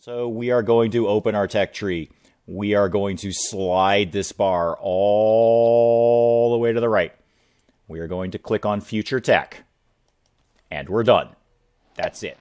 So we are going to open our tech tree. We are going to slide this bar all the way to the right. We are going to click on Future Tech. And we're done. That's it.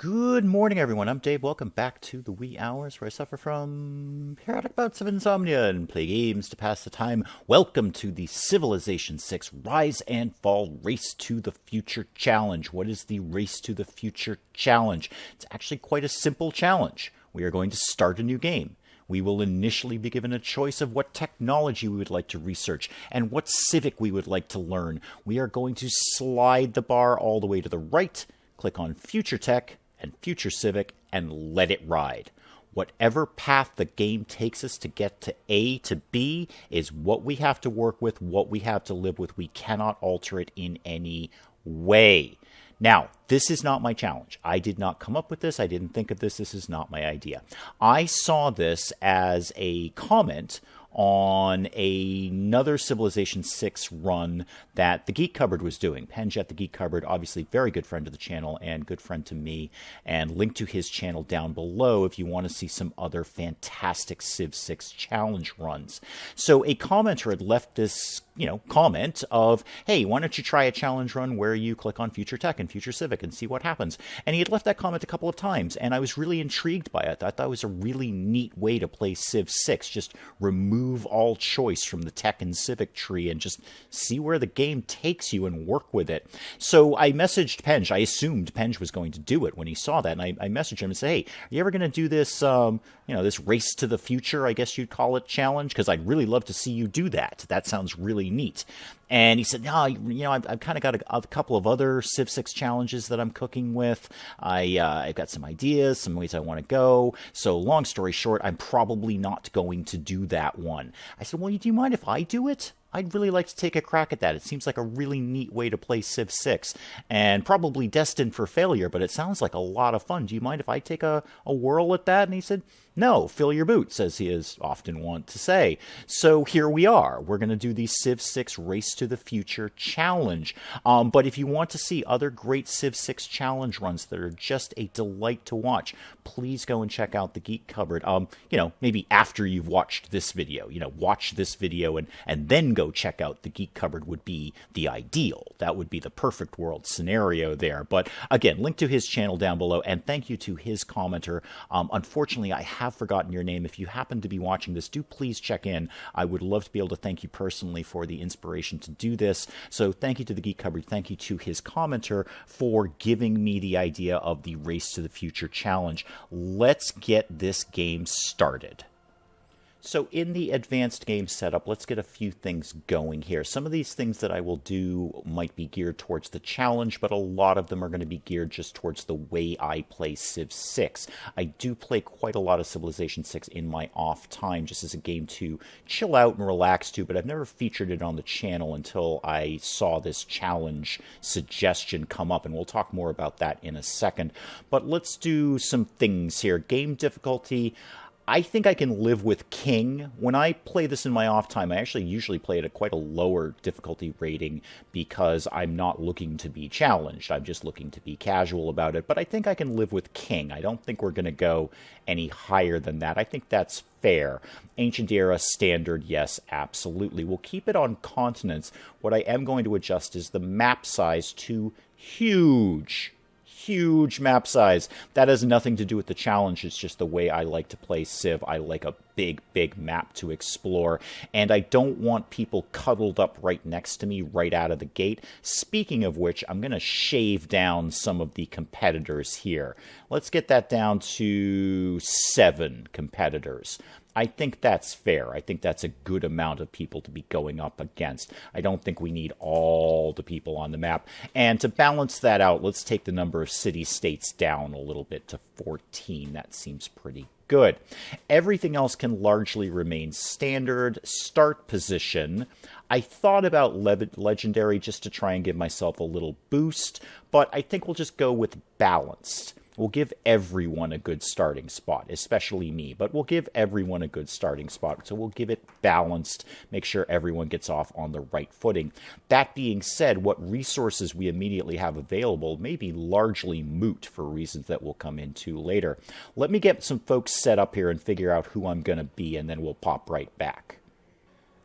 Good morning, everyone. I'm Dave. Welcome back to the wee hours where I suffer from periodic bouts of insomnia and play games to pass the time. Welcome to the Civilization 6 Rise and Fall Race to the Future Challenge. What is the Race to the Future Challenge? It's actually quite a simple challenge. We are going to start a new game. We will initially be given a choice of what technology we would like to research and what civic we would like to learn. We are going to slide the bar all the way to the right, click on Future Tech and Future Civic, and let it ride. Whatever path the game takes us to get to A to B is what we have to work with, what we have to live with. We cannot alter it in any way. Now, this is not my challenge. I did not come up with this. I didn't think of this. This is not my idea. I saw this as a comment on another Civilization 6 run that the Geek Cupboard was doing. Penjet, the Geek Cupboard, obviously very good friend of the channel and good friend to me, and link to his channel down below if you want to see some other fantastic Civ 6 challenge runs. So a commenter had left this, comment of, hey, why don't you try a challenge run where you click on Future Tech and Future Civic and see what happens? And he had left that comment a couple of times, and I was really intrigued by it. I thought that was a really neat way to play Civ 6. Just remove all choice from the tech and civic tree and just see where the game takes you and work with it. So I messaged Penge. I assumed Penge was going to do it when he saw that, and I messaged him and said, hey, are you ever going to do this, this race to the future, I guess you'd call it, challenge? Because I'd really love to see you do that. That sounds really neat. And he said, no, I've kind of got a couple of other Civ 6 challenges that I'm cooking with. I've got some ideas, some ways I want to go. So long story short, I'm probably not going to do that one. I said, well, do you mind if I do it? I'd really like to take a crack at that. It seems like a really neat way to play Civ 6, and probably destined for failure, but it sounds like a lot of fun. Do you mind if I take a whirl at that? And he said, no, fill your boots, as he is often wont to say. So here we are. We're going to do the Civ 6 Race to the Future Challenge. But if you want to see other great Civ 6 challenge runs that are just a delight to watch, please go and check out the Geek Cupboard. Maybe after you've watched this video. Watch this video and then go check out the Geek Cupboard would be the ideal. That would be the perfect world scenario there. But again, link to his channel down below, and thank you to his commenter. Unfortunately, I have forgotten your name. If you happen to be watching this, do please check in. I would love to be able to thank you personally for the inspiration to do this. So thank you to the Geek Cupboard. Thank you to his commenter for giving me the idea of the Race to the Future Challenge. Let's get this game started. So in the advanced game setup, let's get a few things going here. Some of these things that I will do might be geared towards the challenge, but a lot of them are going to be geared just towards the way I play Civ 6. I do play quite a lot of Civilization 6 in my off time, just as a game to chill out and relax to, but I've never featured it on the channel until I saw this challenge suggestion come up, and we'll talk more about that in a second. But let's do some things here. Game difficulty, I think I can live with King. When I play this in my off time, I actually usually play it at quite a lower difficulty rating because I'm not looking to be challenged. I'm just looking to be casual about it. But I think I can live with King. I don't think we're going to go any higher than that. I think that's fair. Ancient Era, Standard, yes, absolutely. We'll keep it on continents. What I am going to adjust is the map size to huge map size. That has nothing to do with the challenge. It's just the way I like to play Civ. I like a big map to explore, and I don't want people cuddled up right next to me right out of the gate. Speaking of which, I'm going to shave down some of the competitors here. Let's get that down to 7 competitors. I think that's fair. I think that's a good amount of people to be going up against. I don't think we need all the people on the map. And to balance that out, let's take the number of city-states down a little bit to 14. That seems pretty good. Everything else can largely remain standard. Start position. I thought about legendary just to try and give myself a little boost, but I think we'll just go with balanced. We'll give everyone a good starting spot, especially me, but we'll give everyone a good starting spot. So we'll give it balanced, make sure everyone gets off on the right footing. That being said, what resources we immediately have available may be largely moot for reasons that we'll come into later. Let me get some folks set up here and figure out who I'm going to be, and then we'll pop right back.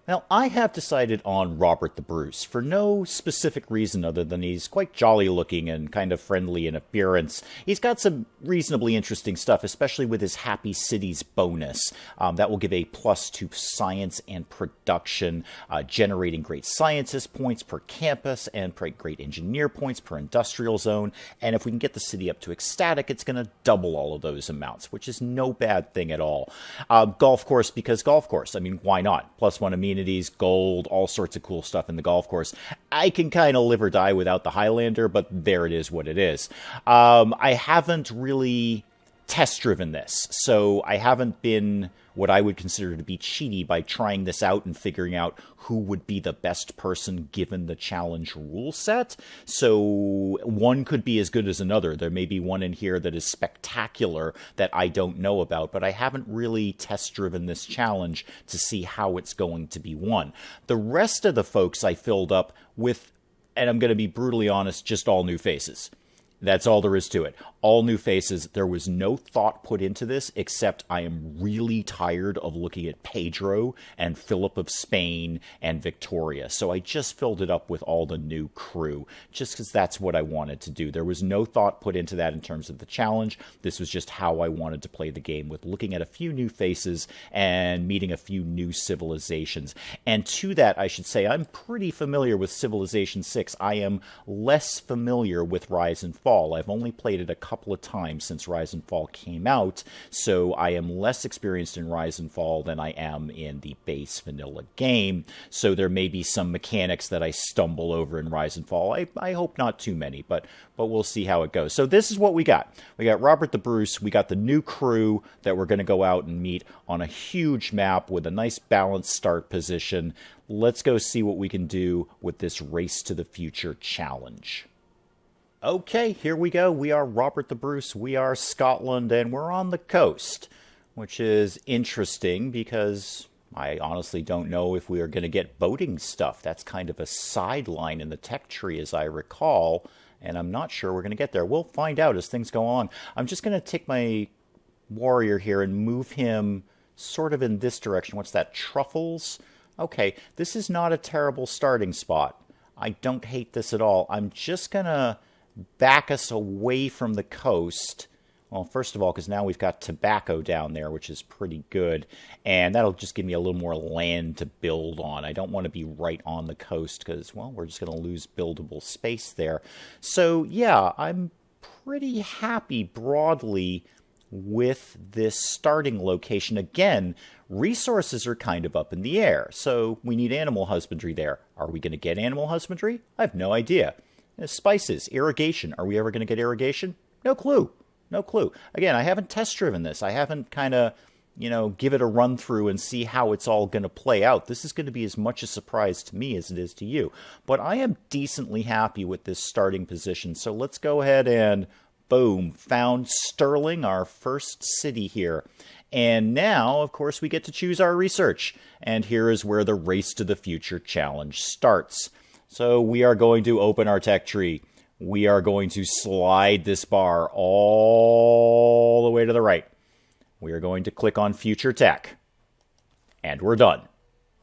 Now, I have decided on Robert the Bruce for no specific reason other than he's quite jolly looking and kind of friendly in appearance. He's got some reasonably interesting stuff, especially with his Happy Cities bonus. That will give a plus to science and production, generating great scientist points per campus and great engineer points per industrial zone. And if we can get the city up to ecstatic, it's going to double all of those amounts, which is no bad thing at all. Golf course, because golf course. I mean, why not? Plus one amenities, gold, all sorts of cool stuff in the golf course. I can kind of live or die without the Highlander, but there it is what it is. I haven't really test-driven this, so I haven't been what I would consider to be cheaty by trying this out and figuring out who would be the best person given the challenge rule set. So one could be as good as another. There may be one in here that is spectacular that I don't know about, but I haven't really test-driven this challenge to see how it's going to be won. The rest of the folks I filled up with, and I'm going to be brutally honest, just all new faces. That's all there is to it. All new faces. There was no thought put into this, except I am really tired of looking at Pedro and Philip of Spain and Victoria. So I just filled it up with all the new crew, just because that's what I wanted to do. There was no thought put into that in terms of the challenge. This was just how I wanted to play the game, with looking at a few new faces and meeting a few new civilizations. And to that, I should say, I'm pretty familiar with Civilization 6. I am less familiar with Rise and Fall. I've only played it a couple of times since Rise and Fall came out, so I am less experienced in Rise and Fall than I am in the base vanilla game. So there may be some mechanics that I stumble over in Rise and Fall. I hope not too many, but we'll see how it goes. So this is what we got. We got Robert the Bruce. We got the new crew that we're going to go out and meet on a huge map with a nice balanced start position. Let's go see what we can do with this Race to the Future challenge. Okay, here we go. We are Robert the Bruce. We are Scotland, and we're on the coast, which is interesting because I honestly don't know if we are going to get boating stuff. That's kind of a sideline in the tech tree, as I recall, and I'm not sure we're going to get there. We'll find out as things go on. I'm just going to take my warrior here and move him sort of in this direction. What's that? Truffles? Okay, this is not a terrible starting spot. I don't hate this at all. I'm just going to back us away from the coast. Well, first of all, because now we've got tobacco down there, which is pretty good. And that'll just give me a little more land to build on. I don't want to be right on the coast because, well, we're just going to lose buildable space there. So, yeah, I'm pretty happy broadly with this starting location. Again, resources are kind of up in the air. So we need animal husbandry there. Are we going to get animal husbandry? I have no idea. Spices, irrigation. Are we ever going to get irrigation? No clue. No clue. Again, I haven't test-driven this. I haven't kind of, give it a run-through and see how it's all going to play out. This is going to be as much a surprise to me as it is to you. But I am decently happy with this starting position. So let's go ahead and, boom, found Stirling, our first city here. And now, of course, we get to choose our research. And here is where the Race to the Future challenge starts. So we are going to open our tech tree. We are going to slide this bar all the way to the right. We are going to click on Future Tech. And we're done.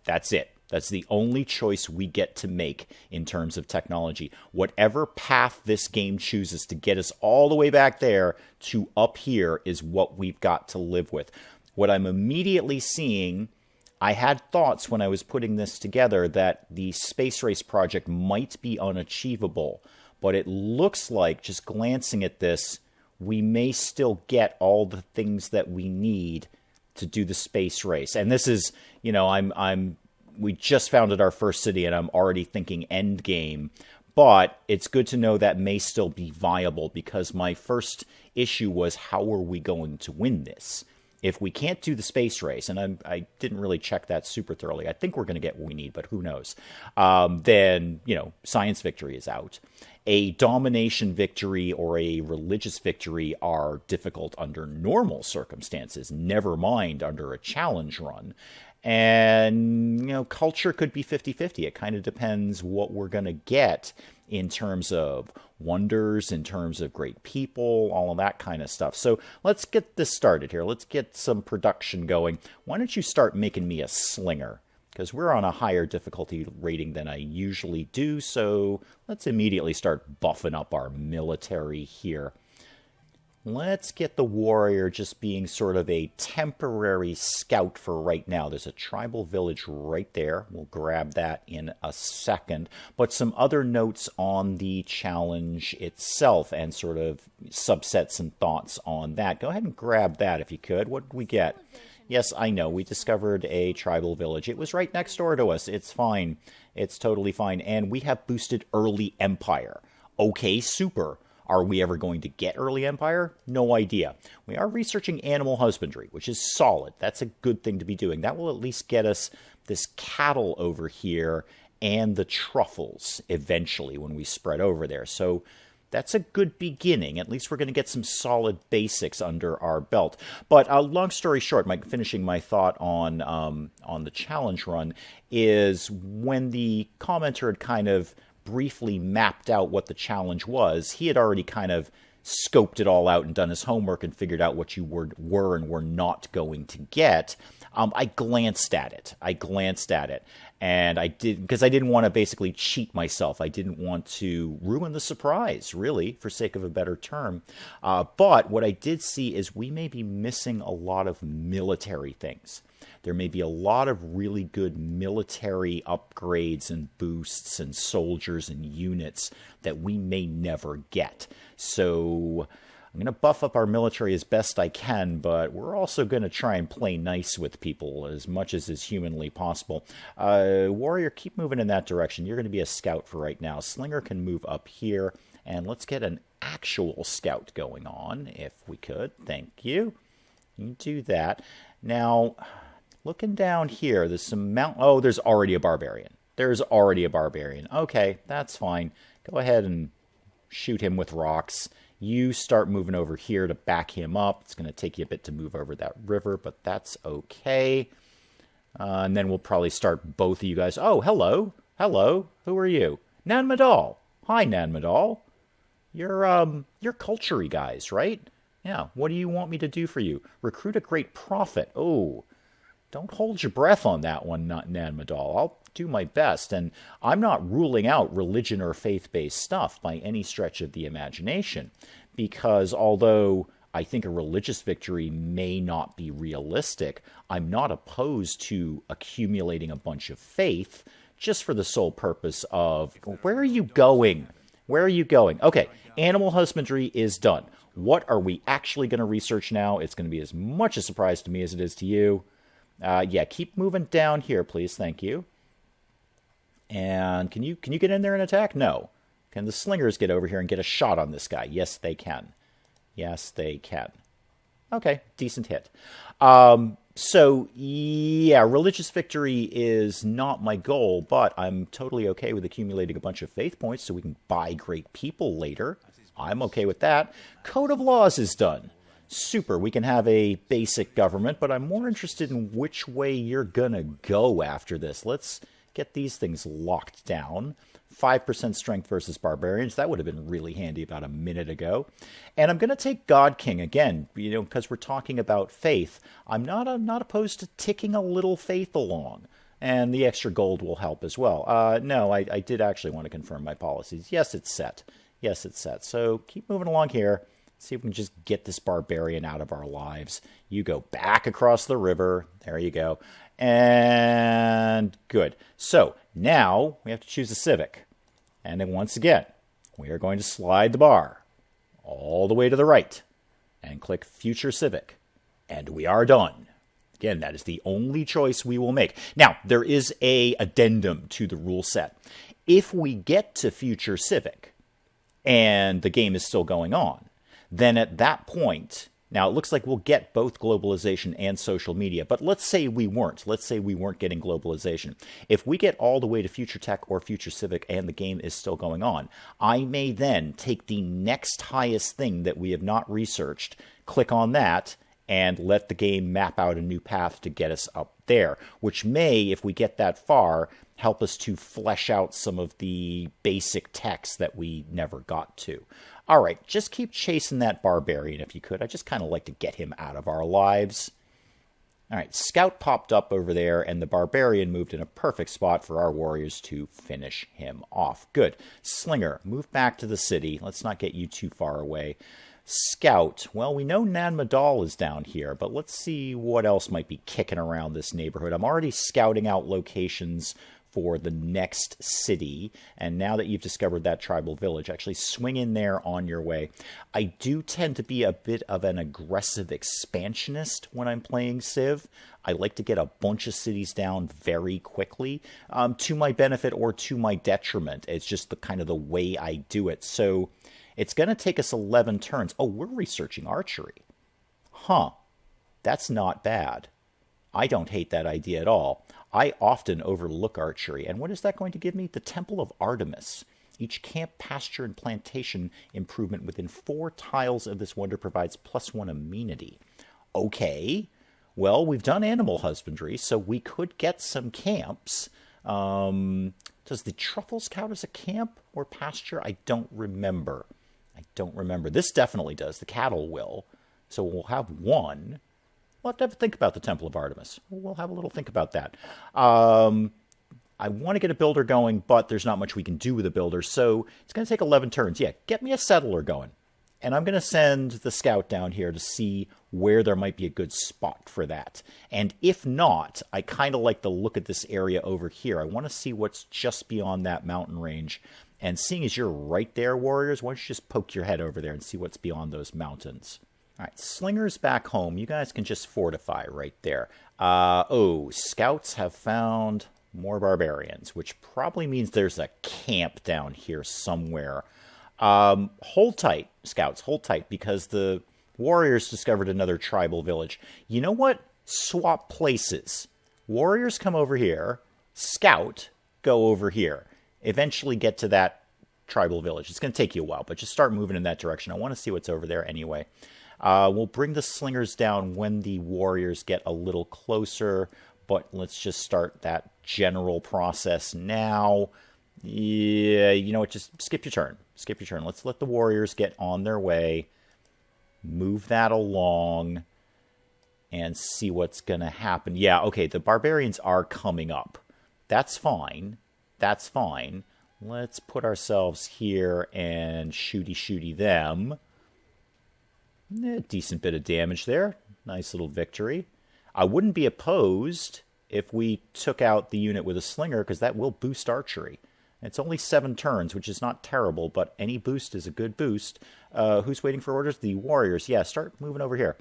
That's it. That's the only choice we get to make in terms of technology. Whatever path this game chooses to get us all the way back there to up here is what we've got to live with. What I'm immediately seeing, I had thoughts when I was putting this together that the space race project might be unachievable, but it looks like, just glancing at this, we may still get all the things that we need to do the space race. And this is, we just founded our first city and I'm already thinking end game, but it's good to know that may still be viable because my first issue was, how are we going to win this? If we can't do the space race, and I didn't really check that super thoroughly, I think we're going to get what we need, but who knows? Then, science victory is out. A domination victory or a religious victory are difficult under normal circumstances, never mind under a challenge run. And, culture could be 50-50. It kind of depends what we're going to get in terms of wonders, in terms of great people, all of that kind of stuff. So let's get this started here. Let's get some production going. Why don't you start making me a slinger? Because we're on a higher difficulty rating than I usually do, so let's immediately start buffing up our military here. Let's get the warrior just being sort of a temporary scout for right now. There's a tribal village right there. We'll grab that in a second. But some other notes on the challenge itself and sort of subsets and thoughts on that. Go ahead and grab that if you could. What did we get? Yes, I know. We discovered a tribal village. It was right next door to us. It's fine. It's totally fine. And we have boosted early empire. Okay, super. Are we ever going to get early empire? No idea. We are researching animal husbandry, which is solid. That's a good thing to be doing. That will at least get us this cattle over here and the truffles eventually when we spread over there. So that's a good beginning. At least we're going to get some solid basics under our belt. But long story short, finishing my thought on the challenge run is when the commenter had kind of briefly mapped out what the challenge was, he had already kind of scoped it all out and done his homework and figured out what you were and were not going to get. I glanced at it. And I did, because I didn't want to basically cheat myself. I didn't want to ruin the surprise, really, for sake of a better term. But what I did see is we may be missing a lot of military things. There may be a lot of really good military upgrades and boosts and soldiers and units that we may never get. So I'm going to buff up our military as best I can, but we're also going to try and play nice with people as much as is humanly possible. Warrior, keep moving in that direction. You're going to be a scout for right now. Slinger can move up here, and let's get an actual scout going on, if we could. Thank you. You do that. Now, looking down here, there's some oh, there's already a barbarian. Okay, that's fine. Go ahead and shoot him with rocks. You start moving over here to back him up. It's going to take you a bit to move over that river, but that's okay. And then we'll probably start both of you guys. Oh, hello. Who are you? Nan Madal. Hi, Nan Madal. You're culture-y guys, right? Yeah. What do you want me to do for you? Recruit a great prophet. Oh, don't hold your breath on that one, not Nan Madal. I'll do my best, and I'm not ruling out religion or faith-based stuff by any stretch of the imagination, because although I think a religious victory may not be realistic, I'm not opposed to accumulating a bunch of faith just for the sole purpose of, where are you going? Okay, animal husbandry is done. What are we actually going to research now? It's going to be as much a surprise to me as it is to you. Yeah, keep moving down here, please. Thank you. And can you get in there and attack? No. Can the slingers get over here and get a shot on this guy? Yes, they can. Okay, decent hit. So, yeah, religious victory is not my goal, but I'm totally okay with accumulating a bunch of faith points so we can buy great people later. I'm okay with that. Code of laws is done. Super, we can have a basic government, but I'm more interested in which way you're gonna go after this. Let's get these things locked down. 5% strength versus barbarians. That would have been really handy about a minute ago. And I'm going to take God King again, because we're talking about faith. I'm not opposed to ticking a little faith along. And the extra gold will help as well. No, I did actually want to confirm my policies. Yes, it's set. So keep moving along here. See if we can just get this barbarian out of our lives. You go back across the river. There you go. And good. So now we have to choose a civic. And then once again, we are going to slide the bar all the way to the right and click Future Civic. And we are done. Again, that is the only choice we will make. Now, there is a addendum to the rule set. If we get to Future Civic and the game is still going on, then at that point, Now, it looks like we'll get both globalization and social media, but let's say we weren't. Let's say we weren't getting globalization. If we get all the way to Future Tech or Future Civic and the game is still going on, I may then take the next highest thing that we have not researched, click on that, and let the game map out a new path to get us up there, which may, if we get that far, help us to flesh out some of the basic techs that we never got to. All right, just keep chasing that barbarian if you could. I just kind of like to get him out of our lives. All right, Scout popped up over there, and the barbarian moved in a perfect spot for our warriors to finish him off. Good. Slinger, move back to the city. Let's not get you too far away. Scout, well, we know Nan Madal is down here, but let's see what else might be kicking around this neighborhood. I'm already scouting out locations for the next city, and now that you've discovered that tribal village, actually swing in there on your way. I do tend to be a bit of an aggressive expansionist when I'm playing Civ. I like to get a bunch of cities down very quickly, to my benefit or to my detriment. It's just the kind of the way I do it. So it's going to take us 11 turns. Oh, we're researching archery. Huh. That's not bad. I don't hate that idea at all. I often overlook archery. And what is that going to give me? The Temple of Artemis. Each camp, pasture, and plantation improvement within 4 tiles of this wonder provides +1 amenity. Okay. Well, we've done animal husbandry, so we could get some camps. Does the truffles count as a camp or pasture? I don't remember. This definitely does. The cattle will. So we'll have 1. We'll have to think about the Temple of Artemis. We'll have a little think about that. I want to get a builder going, but there's not much we can do with a builder, so it's going to take 11 turns. Yeah, get me a settler going. And I'm going to send the scout down here to see where there might be a good spot for that. And if not, I kind of like the look at this area over here. I want to see what's just beyond that mountain range. And seeing as you're right there, warriors, why don't you just poke your head over there and see what's beyond those mountains. All right, Slingers back home. You guys can just fortify right there. Scouts have found more barbarians, which probably means there's a camp down here somewhere. Hold tight, Scouts. Hold tight, because the warriors discovered another tribal village. You know what? Swap places. Warriors come over here. Scout, go over here. Eventually get to that tribal village. It's going to take you a while, but just start moving in that direction. I want to see what's over there anyway. We'll bring the slingers down when the warriors get a little closer, but let's just start that general process now. Yeah, you know what? Just skip your turn. Skip your turn. Let's let the warriors get on their way. Move that along and see what's going to happen. Yeah, okay, the barbarians are coming up. That's fine. That's fine. Let's put ourselves here and shooty them. Decent bit of damage there. Nice little victory. I wouldn't be opposed if we took out the unit with a slinger, because that will boost archery. It's only 7 turns, which is not terrible, but any boost is a good boost. Who's waiting for orders? The warriors. Yeah, start moving over here.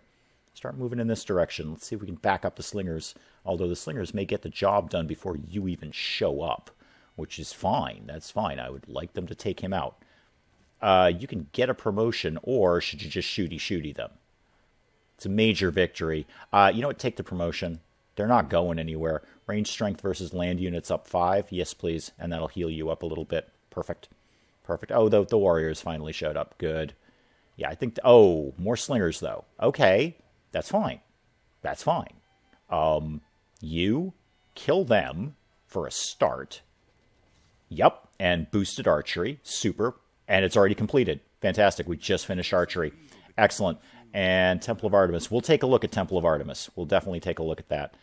Start moving in this direction. Let's see if we can back up the slingers, although the slingers may get the job done before you even show up, which is fine. That's fine. I would like them to take him out. You can get a promotion, or should you just shooty them? It's a major victory. You know what? Take the promotion. They're not going anywhere. Range strength versus land units up 5. Yes, please. And that'll heal you up a little bit. Perfect. Perfect. Oh, the warriors finally showed up. Good. Yeah, I think... Oh, more slingers, though. Okay. That's fine. That's fine. You kill them for a start. Yep. And boosted archery. Super. And it's already completed. Fantastic. We just finished archery. Excellent. And Temple of Artemis. We'll take a look at Temple of Artemis. We'll definitely take a look at that.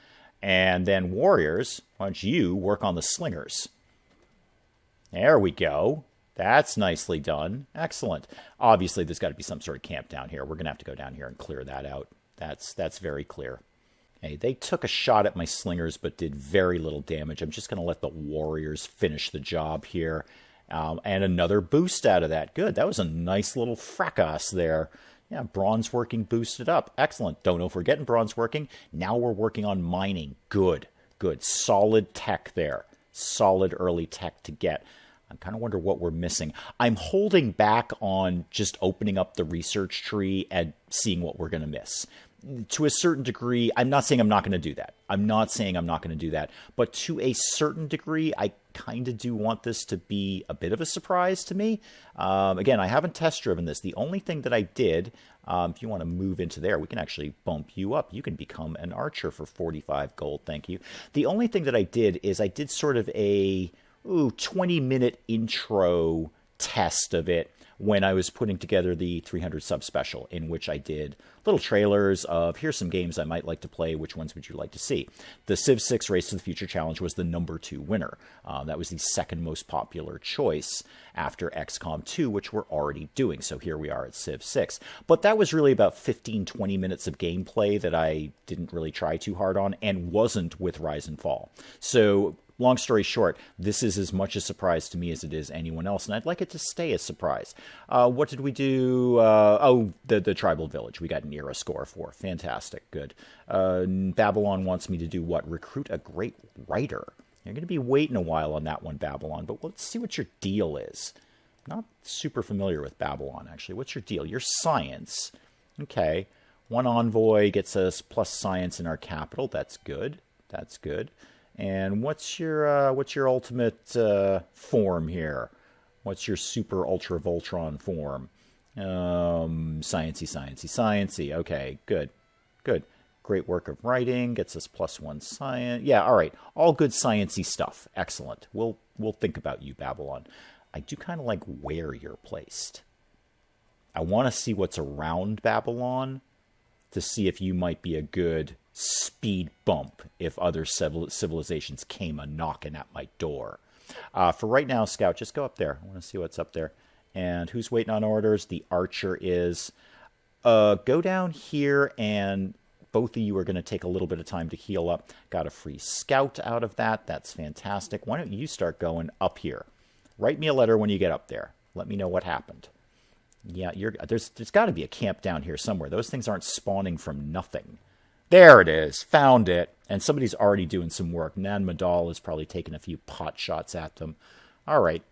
And then warriors, why don't you work on the slingers? There we go. That's nicely done. Excellent. Obviously, there's got to be some sort of camp down here. We're going to have to go down here and clear that out. That's very clear. Hey, they took a shot at my slingers, but did very little damage. I'm just going to let the warriors finish the job here. And another boost out of that. Good. That was a nice little fracas there. Yeah, bronze working boosted up. Excellent. Don't know if we're getting bronze working. Now we're working on mining. Good. Good. Solid tech there. Solid early tech to get. I kind of wonder what we're missing. I'm holding back on just opening up the research tree and seeing what we're going to miss. To a certain degree, I'm not saying I'm not going to do that. I'm not saying I'm not going to do that. But to a certain degree, I kind of do want this to be a bit of a surprise to me. Again, I haven't test driven this. The only thing that I did, if you want to move into there, we can actually bump you up. You can become an archer for 45 gold. Thank you. The only thing that I did is I did sort of a 20-minute intro test of it when I was putting together the 300 sub special, in which I did little trailers of, here's some games I might like to play, which ones would you like to see? The Civ 6 Race to the Future Challenge was the #2 winner. That was the second most popular choice after XCOM 2, which we're already doing. So here we are at Civ 6. But that was really about 15-20 minutes of gameplay that I didn't really try too hard on, and wasn't with Rise and Fall. So long story short, this is as much a surprise to me as it is anyone else, and I'd like it to stay a surprise. What did we do? The Tribal Village. We got an era score for. Fantastic. Good. Babylon wants me to do what? Recruit a great writer. You're going to be waiting a while on that one, Babylon, but let's see what your deal is. Not super familiar with Babylon, actually. What's your deal? Your science. Okay. One envoy gets us plus science in our capital. That's good. That's good. And what's your ultimate form here? What's your super ultra Voltron form? Sciencey. Okay, good. Great work of writing, gets us +1 science. Yeah, all right. All good sciencey stuff. Excellent. We'll think about you, Babylon. I do kind of like where you're placed. I want to see what's around Babylon to see if you might be a good speed bump if other civilizations came a-knocking at my door. For right now, Scout, just go up there. I want to see what's up there. And who's waiting on orders? The archer is. Go down here, and both of you are going to take a little bit of time to heal up. Got a free scout out of that. That's fantastic. Why don't you start going up here? Write me a letter when you get up there. Let me know what happened. Yeah, there's got to be a camp down here somewhere. Those things aren't spawning from nothing. There it is. Found it. And somebody's already doing some work. Nan Madal is probably taking a few pot shots at them. All right.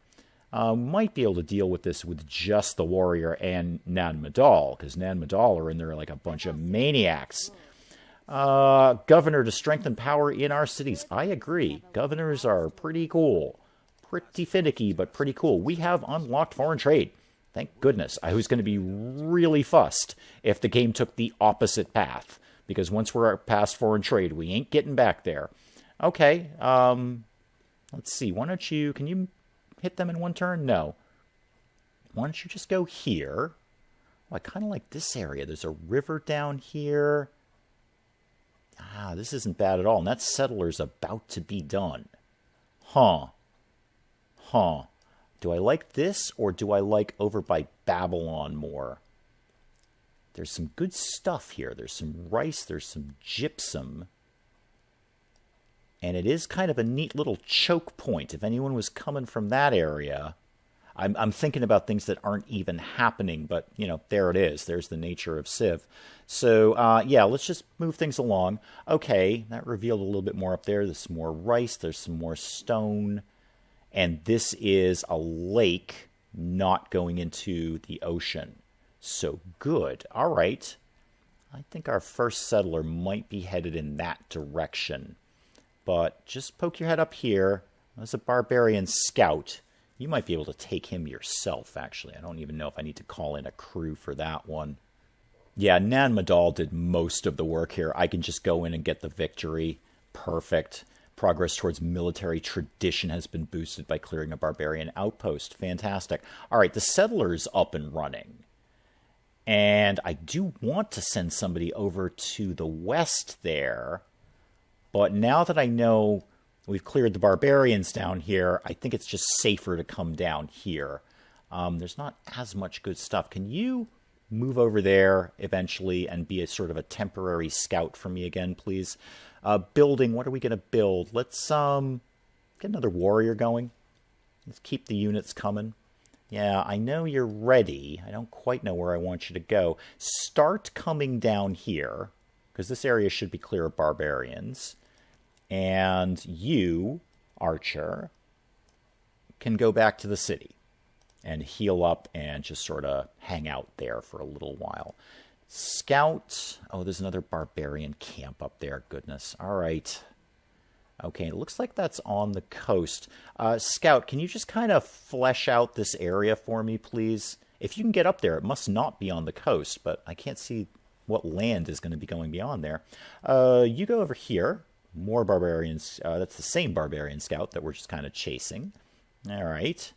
Might be able to deal with this with just the warrior and Nan Madal, because Nan Madal are in there like a bunch of maniacs. Governor to strengthen power in our cities. I agree. Governors are pretty cool. Pretty finicky, but pretty cool. We have unlocked foreign trade. Thank goodness. I was going to be really fussed if the game took the opposite path. Because once we're past foreign trade, we ain't getting back there. Okay, let's see. Why don't you, can you hit them in one turn? No. Why don't you just go here? Oh, I kind of like this area. There's a river down here. This isn't bad at all. And that settler's about to be done. Huh. Do I like this, or do I like over by Babylon more? There's some good stuff here. There's some rice. There's some gypsum. And it is kind of a neat little choke point. If anyone was coming from that area, I'm thinking about things that aren't even happening. But, you know, there it is. There's the nature of Civ. So, yeah, let's just move things along. Okay, that revealed a little bit more up there. There's some more rice. There's some more stone. And this is a lake not going into the ocean. So good. All right. I think our first settler might be headed in that direction. But just poke your head up here. There's a barbarian scout. You might be able to take him yourself, actually. I don't even know if I need to call in a crew for that one. Yeah, Nan Madal did most of the work here. I can just go in and get the victory. Perfect. Progress towards military tradition has been boosted by clearing a barbarian outpost. Fantastic. All right, the settler's up and running. And I do want to send somebody over to the west there. But now that I know we've cleared the barbarians down here, I think it's just safer to come down here. There's not as much good stuff. Can you move over there eventually and be a sort of a temporary scout for me again, please? Building, what are we going to build? Let's get another warrior going. Let's keep the units coming. Yeah, I know you're ready. I don't quite know where I want you to go. Start coming down here, because this area should be clear of barbarians. And you, archer, can go back to the city and heal up and just sort of hang out there for a little while. Scout. Oh, there's another barbarian camp up there. Goodness. All right. Okay, it looks like that's on the coast. Scout, can you just kind of flesh out this area for me, please? If you can get up there, it must not be on the coast, but I can't see what land is going to be going beyond there. You go over here. More barbarians. That's the same barbarian scout that we're just kind of chasing. All right.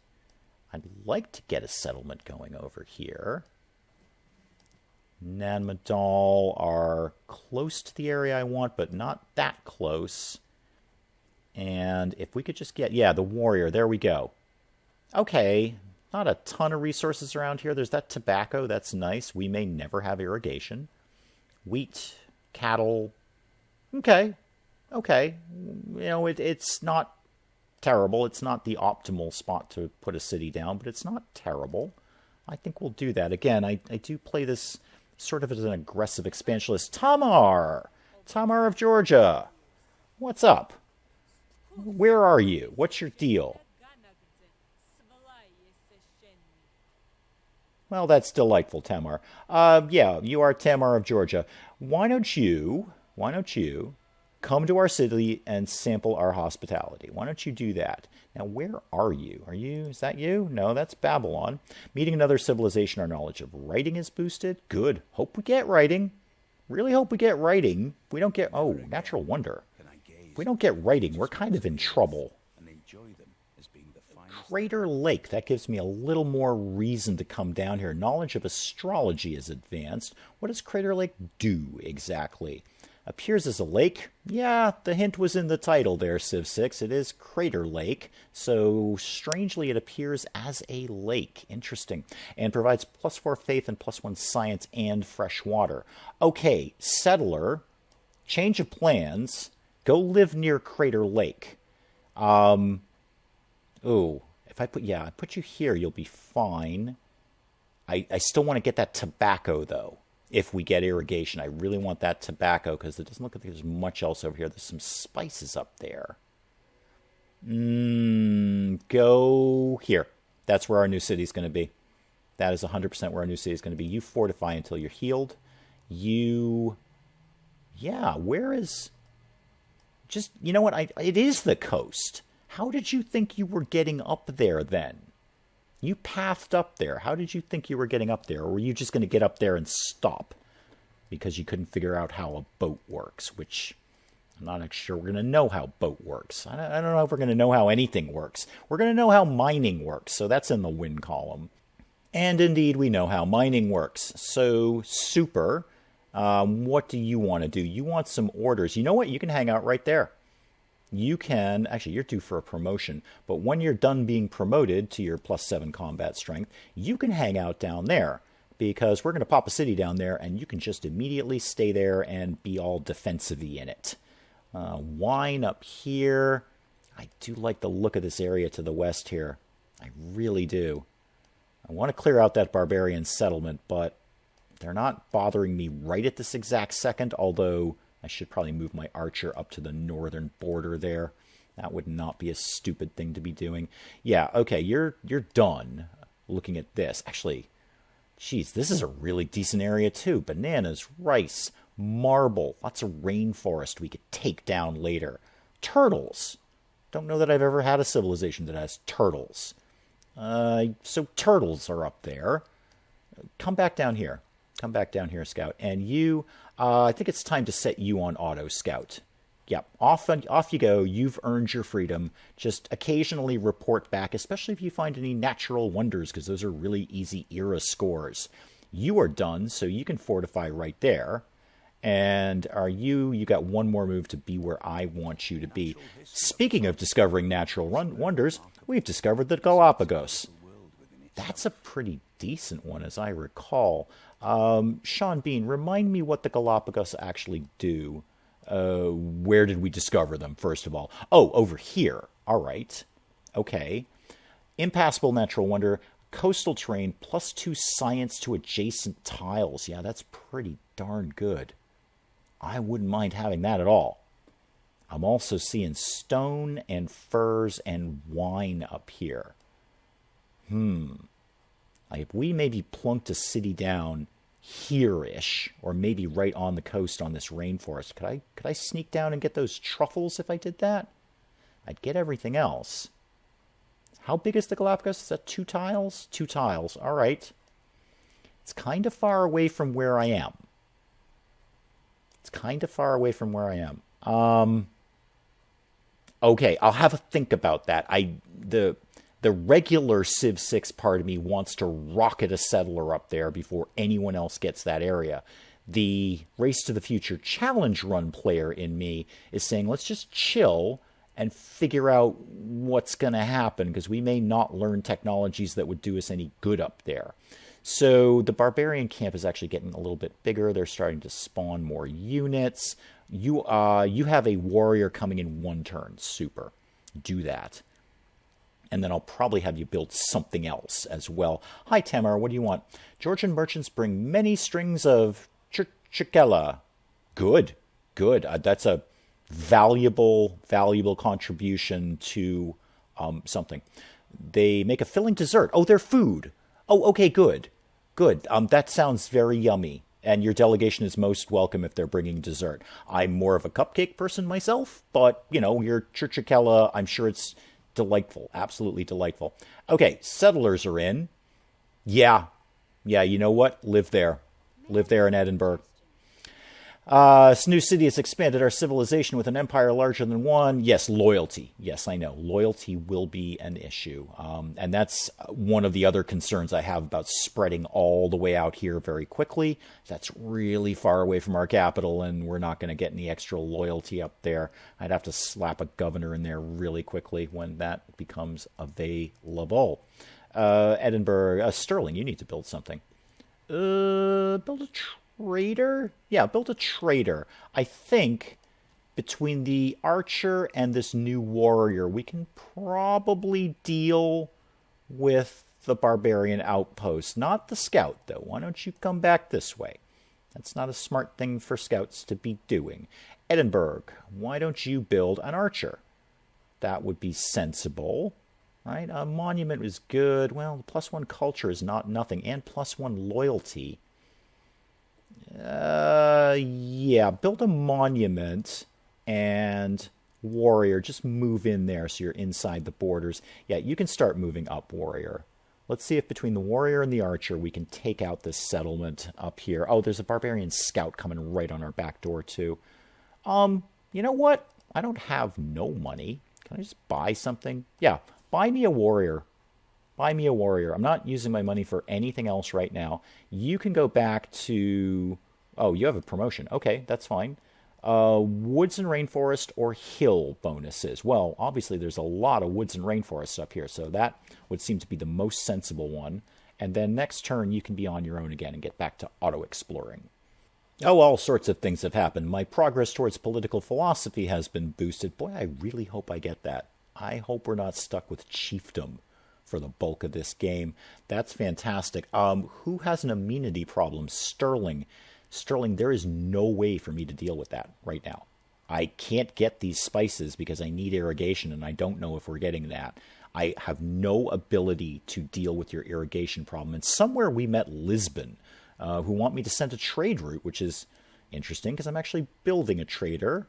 I'd like to get a settlement going over here. Nanmadal are close to the area I want, but not that close. And if we could just get... Yeah, the warrior. There we go. Okay. Not a ton of resources around here. There's that tobacco. That's nice. We may never have irrigation. Wheat. Cattle. Okay. Okay. You know, it's not terrible. It's not the optimal spot to put a city down, but it's not terrible. I think we'll do that. Again, I do play this sort of as an aggressive expansionist. Tamar! Tamar of Georgia! What's up? Where are you? What's your deal? Well, that's delightful, Tamar. Yeah, you are Tamar of Georgia. Why don't you come to our city and sample our hospitality? Why don't you do that? Now, where are you? Is that you? No, that's Babylon. Meeting another civilization, our knowledge of writing is boosted. Good. Hope we get writing. Really hope we get writing. If we don't get... Oh, natural wonder. If we don't get writing, we're kind of in trouble. Crater Lake. That gives me a little more reason to come down here. Knowledge of astrology is advanced. What does Crater Lake do exactly? Appears as a lake. Yeah, the hint was in the title there, Civ 6. It is Crater Lake. So, strangely, it appears as a lake. Interesting. And provides +4 faith and +1 science and fresh water. Okay, settler. Change of plans. Go live near Crater Lake. Ooh. If I put you here, you'll be fine. I still want to get that tobacco, though. If we get irrigation, I really want that tobacco because it doesn't look like there's much else over here. There's some spices up there. Go here. That's where our new city's going to be. That is 100% where our new city's going to be. You fortify until you're healed. Where is... Just, you know what? It is the coast. How did you think you were getting up there then? You pathed up there. How did you think you were getting up there? Or were you just going to get up there and stop? Because you couldn't figure out how a boat works, which I'm not actually sure we're going to know how boat works. I don't know if we're going to know how anything works. We're going to know how mining works, so that's in the win column. And indeed, we know how mining works. So, super. What do you want to do? You want some orders. You know what? You can hang out right there. You can, actually, you're due for a promotion, but when you're done being promoted to your +7 combat strength, you can hang out down there, because we're going to pop a city down there, and you can just immediately stay there and be all defensive-y in it. Wine up here. I do like the look of this area to the west here. I really do. I want to clear out that barbarian settlement, but they're not bothering me right at this exact second, although... I should probably move my archer up to the northern border there. That would not be a stupid thing to be doing. Yeah, okay, you're done looking at this. Actually, geez, this is a really decent area too. Bananas, rice, marble, lots of rainforest we could take down later. Turtles. Don't know that I've ever had a civilization that has turtles. So turtles are up there. Come back down here. Come back down here, Scout. And you... I think it's time to set you on auto scout. Yep, off you go. You've earned your freedom. Just occasionally report back, especially if you find any natural wonders, because those are really easy era scores. You are done, so you can fortify right there. And you got one more move to be where I want you to be. Speaking of discovering natural wonders, we've discovered the Galapagos. That's a pretty decent one, as I recall. Sean Bean, remind me what the Galapagos actually do. Where did we discover them, first of all? Oh, over here. All right. Okay. Impassable natural wonder. Coastal terrain, +2 science to adjacent tiles. Yeah, that's pretty darn good. I wouldn't mind having that at all. I'm also seeing stone and furs and wine up here. If we maybe plunked a city down here-ish, or maybe right on the coast on this rainforest, could I sneak down and get those truffles if I did that? I'd get everything else. How big is the Galapagos? Is that 2 tiles? 2 tiles. All right. It's kind of far away from where I am. Okay, I'll have a think about that. The regular Civ 6 part of me wants to rocket a settler up there before anyone else gets that area. The Race to the Future Challenge Run player in me is saying, let's just chill and figure out what's going to happen, because we may not learn technologies that would do us any good up there. So the barbarian camp is actually getting a little bit bigger. They're starting to spawn more units. You have a warrior coming in 1 turn. Super. Do that. And then I'll probably have you build something else as well. Hi, Tamar. What do you want? Georgian merchants bring many strings of chikela. Good. That's a valuable contribution to something. They make a filling dessert. Oh, they're food. Oh, okay, good. That sounds very yummy. And your delegation is most welcome if they're bringing dessert. I'm more of a cupcake person myself, but, your churchikella, I'm sure it's delightful. Absolutely delightful. Okay, settlers are in. Yeah, you know what? Live there in Edinburgh. This new city has expanded our civilization with an empire larger than one. Yes, loyalty. Yes, I know. Loyalty will be an issue. And that's one of the other concerns I have about spreading all the way out here very quickly. That's really far away from our capital, and we're not going to get any extra loyalty up there. I'd have to slap a governor in there really quickly when that becomes available. Edinburgh, Stirling, you need to build something. Build a trader? Yeah, build a trader. I think between the archer and this new warrior, we can probably deal with the barbarian outpost. Not the scout, though. Why don't you come back this way? That's not a smart thing for scouts to be doing. Edinburgh, why don't you build an archer? That would be sensible. Right? A monument is good. Well, the +1 culture is not nothing. And +1 loyalty. Yeah, build a monument and warrior. Just move in there so you're inside the borders. Yeah, you can start moving up, warrior. Let's see if between the warrior and the archer we can take out this settlement up here. Oh, there's a barbarian scout coming right on our back door, too. You know what? I don't have no money. Can I just buy something? Yeah, buy me a warrior. Buy me a warrior. I'm not using my money for anything else right now. You can go back to... Oh, you have a promotion. Okay, that's fine. Woods and rainforest or hill bonuses. Well, obviously there's a lot of woods and rainforests up here, so that would seem to be the most sensible one. And then next turn you can be on your own again and get back to auto-exploring. Oh, all sorts of things have happened. My progress towards political philosophy has been boosted. Boy, I really hope I get that. I hope we're not stuck with chiefdom for the bulk of this game. That's fantastic. Who has an amenity problem? Stirling. Stirling, there is no way for me to deal with that right now. I can't get these spices because I need irrigation, and I don't know if we're getting that. I have no ability to deal with your irrigation problem. And somewhere we met Lisbon, who want me to send a trade route, which is interesting because I'm actually building a trader.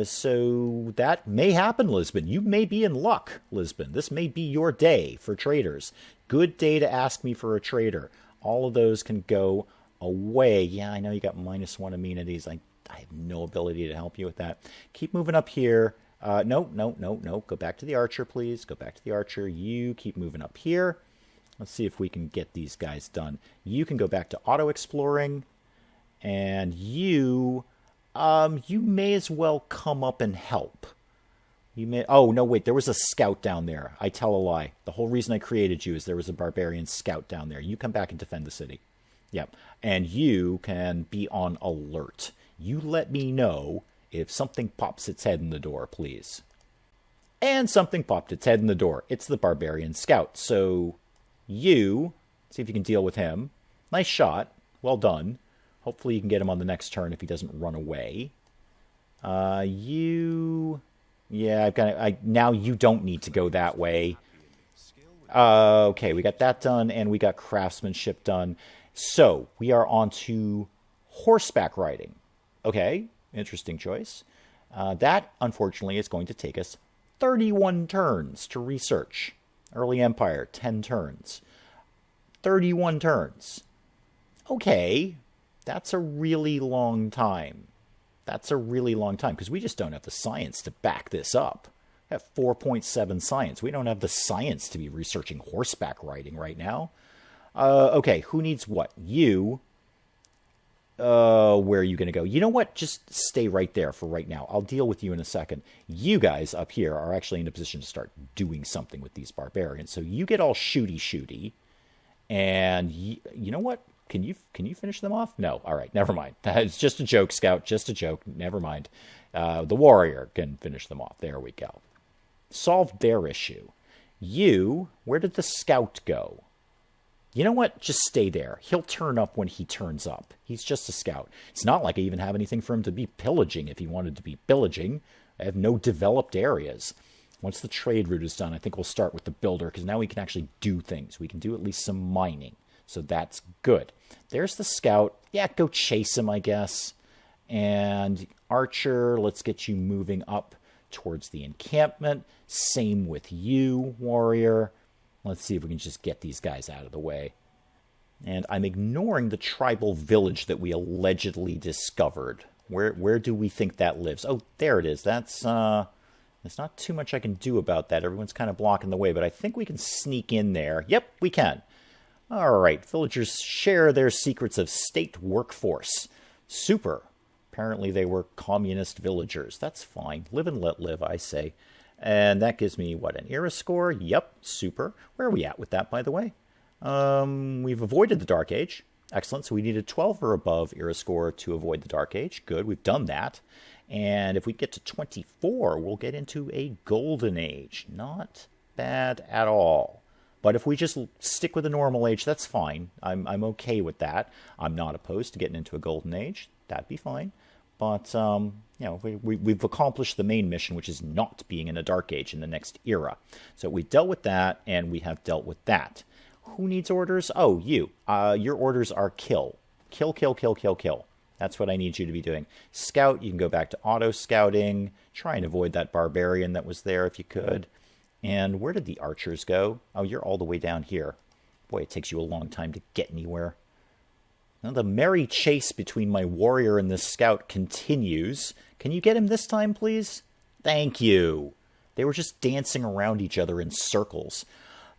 So that may happen, Lisbon. You may be in luck, Lisbon. This may be your day for traders. Good day to ask me for a trader. All of those can go away. Yeah, I know you got -1 amenities. I have no ability to help you with that. Keep moving up here. No. Go back to the archer, please. Go back to the archer. You keep moving up here. Let's see if we can get these guys done. You can go back to auto-exploring. And you may as well come up and help. You may... Oh, no, wait. There was a scout down there. I tell a lie. The whole reason I created you is there was a barbarian scout down there. You come back and defend the city. Yep. And you can be on alert. You let me know if something pops its head in the door, please. And something popped its head in the door. It's the barbarian scout. So you, see if you can deal with him. Nice shot. Well done. Hopefully you can get him on the next turn if he doesn't run away. Yeah, I've got. Now you don't need to go that way. Okay, we got that done, and we got craftsmanship done. So, we are on to horseback riding. Okay, interesting choice. That, unfortunately, is going to take us 31 turns to research. Early Empire, 10 turns. 31 turns. Okay, that's a really long time. That's a really long time, because we just don't have the science to back this up. At 4.7 science. We don't have the science to be researching horseback riding right now. Okay, who needs what? You. Where are you going to go? You know what? Just stay right there for right now. I'll deal with you in a second. You guys up here are actually in a position to start doing something with these barbarians. So you get all shooty. And you know what? Can you finish them off? No. All right, never mind. It's just a joke, Scout. Just a joke. Never mind. The warrior can finish them off. There we go. Solved their issue. You, where did the scout go? You know what? Just stay there. He'll turn up when he turns up. He's just a scout. It's not like I even have anything for him to be pillaging if he wanted to be pillaging. I have no developed areas. Once the trade route is done, I think we'll start with the builder, because now we can actually do things. We can do at least some mining. So that's good. There's the scout. Yeah, go chase him, I guess. And archer, let's get you moving up towards the encampment. Same with you, warrior. Let's see if we can just get these guys out of the way. And I'm ignoring the tribal village that we allegedly discovered. Where do we think that lives? Oh, there it is. There's not too much I can do about that. Everyone's kind of blocking the way, but I think we can sneak in there. Yep, we can. All right, villagers share their secrets of state workforce. Super. Apparently they were communist villagers. That's fine. Live and let live, I say. And that gives me, what, an era score? Yep, super. Where are we at with that, by the way? We've avoided the Dark Age. Excellent. So we needed 12 or above era score to avoid the Dark Age. Good, we've done that. And if we get to 24, we'll get into a Golden Age. Not bad at all. But if we just stick with the normal age, that's fine. I'm okay with that. I'm not opposed to getting into a Golden Age. That'd be fine. But, you know, we've accomplished the main mission, which is not being in a Dark Age in the next era. So we dealt with that, and we have dealt with that. Who needs orders? Oh, you. Your orders are kill. Kill, kill, kill, kill, kill. That's what I need you to be doing. Scout, you can go back to auto-scouting. Try and avoid that barbarian that was there if you could. And where did the archers go? Oh, you're all the way down here. Boy, it takes you a long time to get anywhere. Now, the merry chase between my warrior and this scout continues. Can you get him this time, please? Thank you. They were just dancing around each other in circles.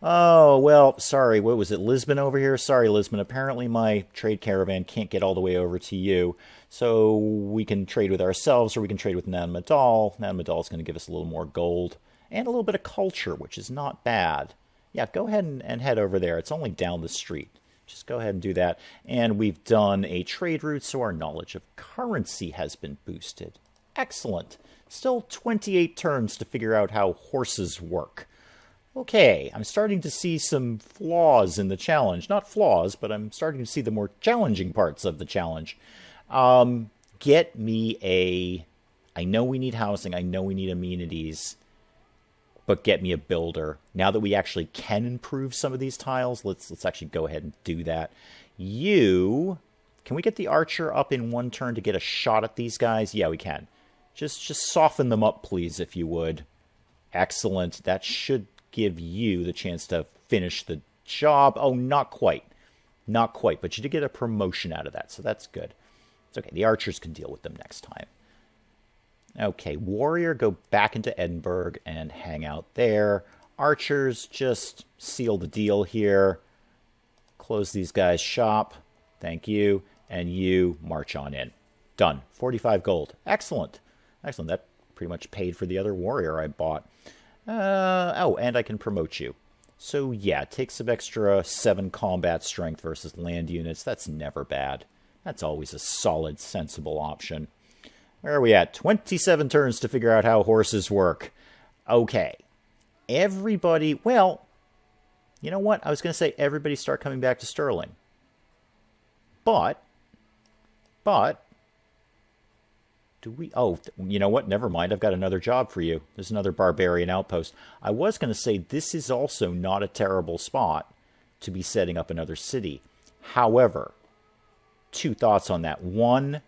Oh, well, sorry. What was it, Lisbon over here? Sorry, Lisbon. Apparently my trade caravan can't get all the way over to you. So we can trade with ourselves, or we can trade with Nan Madal. Nan Madal is going to give us a little more gold and a little bit of culture, which is not bad. Yeah, go ahead and head over there. It's only down the street. Just go ahead and do that. And we've done a trade route, so our knowledge of currency has been boosted. Excellent. Still 28 turns to figure out how horses work. Okay, I'm starting to see some flaws in the challenge. Not flaws, but I'm starting to see the more challenging parts of the challenge. Get me a... I know we need housing. I know we need amenities. But get me a builder. Now that we actually can improve some of these tiles, let's actually go ahead and do that. You... Can we get the archer up in one turn to get a shot at these guys? Yeah, we can. Just soften them up, please, if you would. Excellent. That should give you the chance to finish the job. Oh, not quite. Not quite, but you did get a promotion out of that, so that's good. It's okay. The archers can deal with them next time. Okay, warrior, go back into Edinburgh and hang out there. Archers, just seal the deal here. Close these guys' shop. Thank you. And you march on in. Done. 45 gold. Excellent. Excellent. That pretty much paid for the other warrior I bought. Oh, and I can promote you. So yeah, take some extra 7 combat strength versus land units. That's never bad. That's always a solid, sensible option. Where are we at? 27 turns to figure out how horses work. Okay. Everybody... Well, you know what? I was going to say everybody start coming back to Stirling. But... Do we? Oh, you know what? Never mind. I've got another job for you. There's another barbarian outpost. I was going to say this is also not a terrible spot to be setting up another city. However, two thoughts on that. One,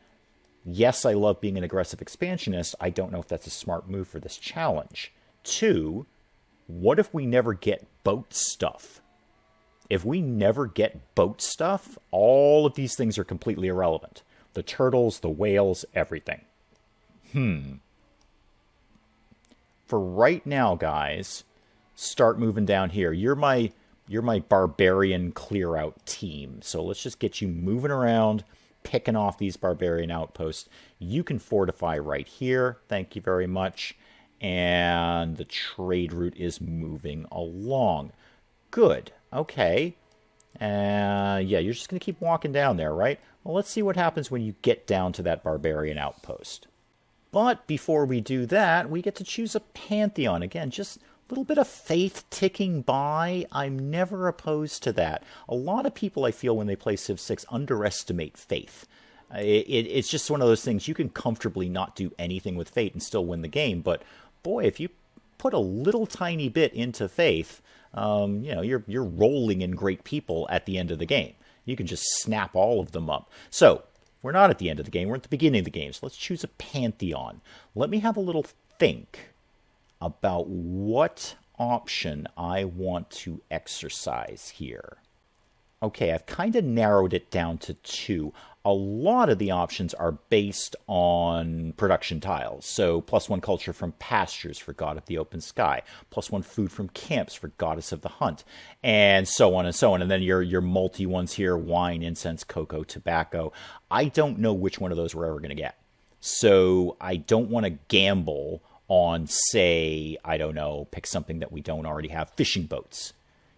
yes, I love being an aggressive expansionist. I don't know if that's a smart move for this challenge. Two, what if we never get boat stuff? If we never get boat stuff, all of these things are completely irrelevant. The turtles, the whales, everything. For right now, guys, start moving down here. You're my barbarian clear out team. So let's just get you moving around, picking off these barbarian outposts. You can fortify right here. Thank you very much. And the trade route is moving along. Good. Okay. Yeah, you're just going to keep walking down there, right? Well, let's see what happens when you get down to that barbarian outpost. But before we do that, we get to choose a pantheon. Again, just a little bit of faith ticking by. I'm never opposed to that. A lot of people, I feel, when they play Civ 6, underestimate faith. It's just one of those things. You can comfortably not do anything with fate and still win the game. But, boy, if you put a little tiny bit into faith, you're rolling in great people at the end of the game. You can just snap all of them up. So, we're not at the end of the game. We're at the beginning of the game. So let's choose a pantheon. Let me have a little think about what option I want to exercise here. Okay, I've kind of narrowed it down to two. A lot of the options are based on production tiles. So +1 culture from pastures for god of the open sky, +1 food from camps for goddess of the hunt, and so on and so on. And then your multi ones here, wine, incense, cocoa, tobacco. I don't know which one of those we're ever going to get. So I don't want to gamble on, say, I don't know, pick something that we don't already have, fishing boats.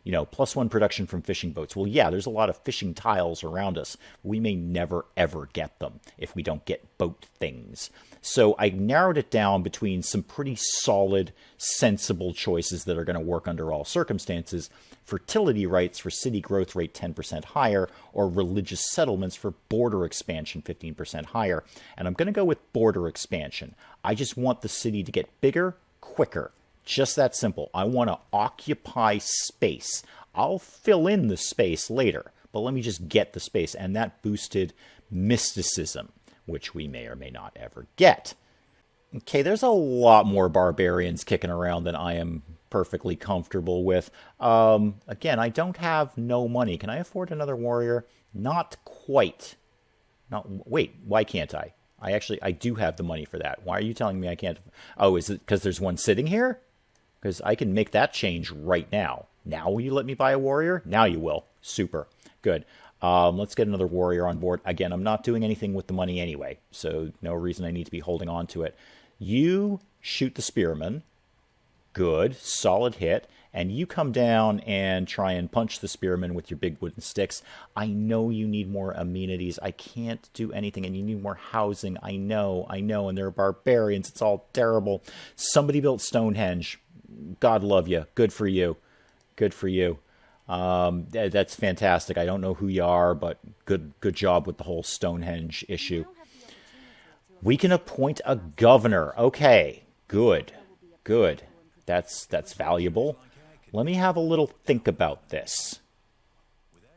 +1 production from fishing boats. Well, yeah, there's a lot of fishing tiles around us. We may never, ever get them if we don't get boat things. So I narrowed it down between some pretty solid, sensible choices that are going to work under all circumstances. Fertility rights for city growth rate 10% higher, or religious settlements for border expansion 15% higher. And I'm going to go with border expansion. I just want the city to get bigger, quicker. Just that simple. I want to occupy space. I'll fill in the space later, but let me just get the space. And that boosted mysticism, which we may or may not ever get. Okay, there's a lot more barbarians kicking around than I am perfectly comfortable with. Again, I don't have no money. Can I afford another warrior? Not quite. Wait, why can't I? I do have the money for that. Why are you telling me I can't? Oh, is it because there's one sitting here? Because I can make that change right now. Now will you let me buy a warrior? Now you will. Super. Good. Let's get another warrior on board. Again, I'm not doing anything with the money anyway, so no reason I need to be holding on to it. You shoot the spearman. Good. Solid hit. And you come down and try and punch the spearman with your big wooden sticks. I know you need more amenities. I can't do anything, and you need more housing. I know, and they're barbarians. It's all terrible. Somebody built Stonehenge. God love you. Good for you. Good for you. That's fantastic. I don't know who you are, but good job with the whole Stonehenge issue. We can appoint a governor. Okay, good. That's valuable. Let me have a little think about this.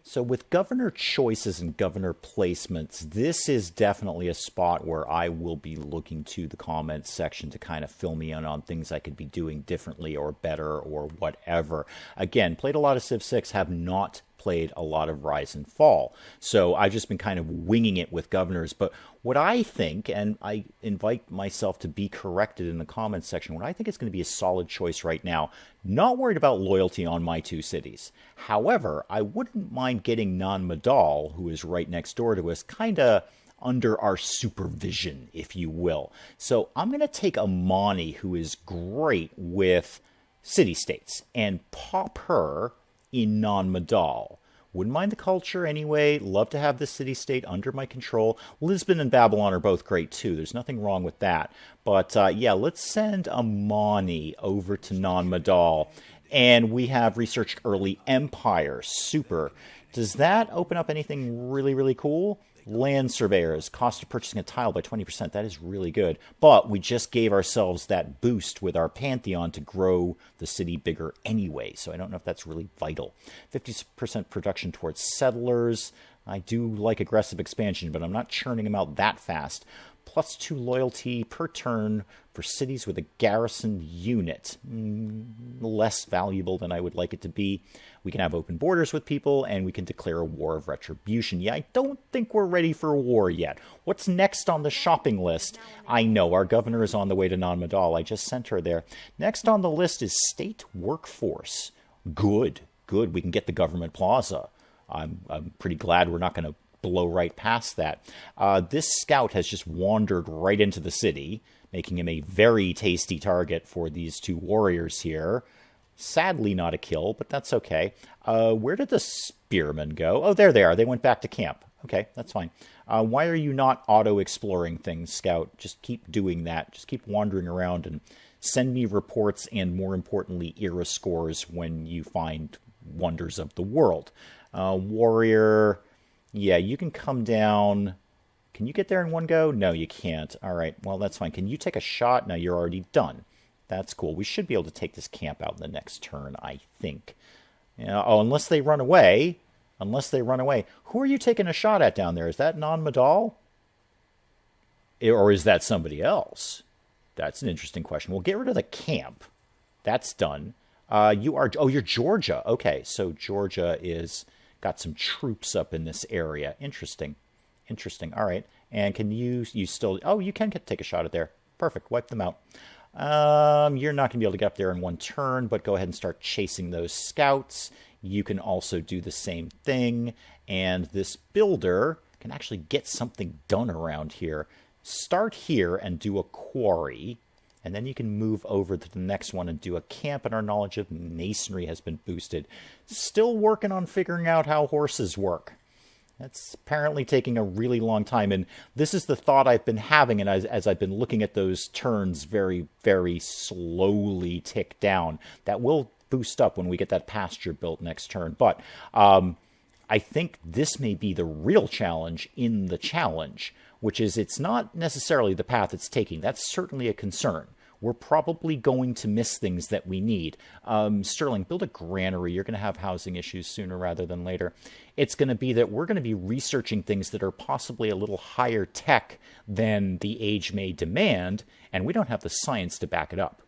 So with governor choices and governor placements, this is definitely a spot where I will be looking to the comments section to kind of fill me in on things I could be doing differently or better or whatever. Again, played a lot of Civ 6, have not played a lot of Rise and Fall. So I've just been kind of winging it with governors. But what I think, and I invite myself to be corrected in the comments section, what I think is going to be a solid choice right now, not worried about loyalty on my two cities. However, I wouldn't mind getting Nan Madal, who is right next door to us, kind of under our supervision, if you will. So I'm going to take Amani, who is great with city-states, and pop her in Nan Madal. Wouldn't mind the culture anyway. Love to have the city-state under my control. Lisbon and Babylon are both great too. There's nothing wrong with that. But yeah, let's send Amani over to Nan Madal. And we have researched early empire. Super. Does that open up anything really, really cool? Land surveyors, cost of purchasing a tile by 20%. That is really good. But we just gave ourselves that boost with our Pantheon to grow the city bigger anyway. So I don't know if that's really vital. 50% production towards settlers. I do like aggressive expansion, but I'm not churning them out that fast. +2 loyalty per turn for cities with a garrison unit. Less valuable than I would like it to be. We can have open borders with people, and we can declare a war of retribution. Yeah, I don't think we're ready for a war yet. What's next on the shopping list? I know, our governor is on the way to Non-Madal. I just sent her there. Next on the list is state workforce. Good, good. We can get the government plaza. I'm pretty glad we're not going to blow right past that. This scout has just wandered right into the city, making him a very tasty target for these two warriors here. Sadly not a kill, but that's okay. Where did the spearmen go? Oh, there they are. They went back to camp. Okay, that's fine. Why are you not auto-exploring things, Scout? Just keep doing that. Just keep wandering around and send me reports and, more importantly, era scores when you find wonders of the world. Warrior... Yeah, you can come down. Can you get there in one go? No, you can't. All right, well, that's fine. Can you take a shot? No, you're already done. That's cool. We should be able to take this camp out in the next turn, I think. Oh, unless they run away. Unless they run away. Who are you taking a shot at down there? Is that Non-Madal? Or is that somebody else? That's an interesting question. We'll get rid of the camp. That's done. You're Georgia. Okay, so Georgia is... got some troops up in this area. Interesting. Interesting. All right. And can you still... Oh, you can take a shot at there. Perfect. Wipe them out. You're not going to be able to get up there in one turn, but go ahead and start chasing those scouts. You can also do the same thing. And this builder can actually get something done around here. Start here and do a quarry. And then you can move over to the next one and do a camp, and our knowledge of masonry has been boosted. Still working on figuring out how horses work. That's apparently taking a really long time, and this is the thought I've been having, and as I've been looking at those turns very, very slowly tick down. That will boost up when we get that pasture built next turn. But I think this may be the real challenge in the challenge, which is it's not necessarily the path it's taking. That's certainly a concern. We're probably going to miss things that we need. Stirling, build a granary. You're going to have housing issues sooner rather than later. It's going to be that we're going to be researching things that are possibly a little higher tech than the age may demand, and we don't have the science to back it up.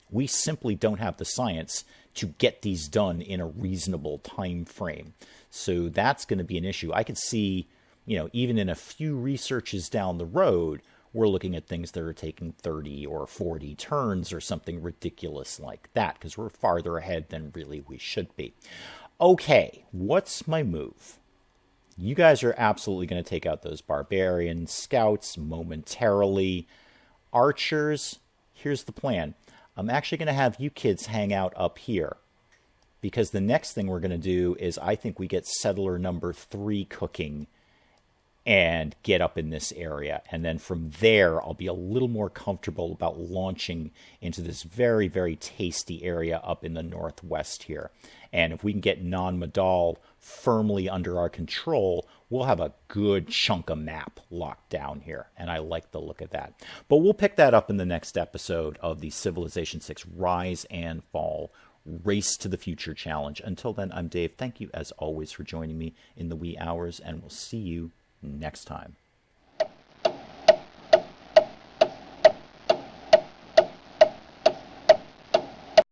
We simply don't have the science to get these done in a reasonable time frame. So that's going to be an issue. I could see... even in a few researches down the road, we're looking at things that are taking 30 or 40 turns or something ridiculous like that, because we're farther ahead than really we should be. Okay, what's my move? You guys are absolutely going to take out those barbarian scouts momentarily. Archers, here's the plan. I'm actually going to have you kids hang out up here, because the next thing we're going to do is I think we get settler number 3 cooking and get up in this area. And then from there, I'll be a little more comfortable about launching into this very, very tasty area up in the northwest here. And if we can get Non-Madal firmly under our control, we'll have a good chunk of map locked down here. And I like the look of that. But we'll pick that up in the next episode of the Civilization 6 Rise and Fall Race to the Future Challenge. Until then, I'm Dave. Thank you, as always, for joining me in the wee hours, and we'll see you next time.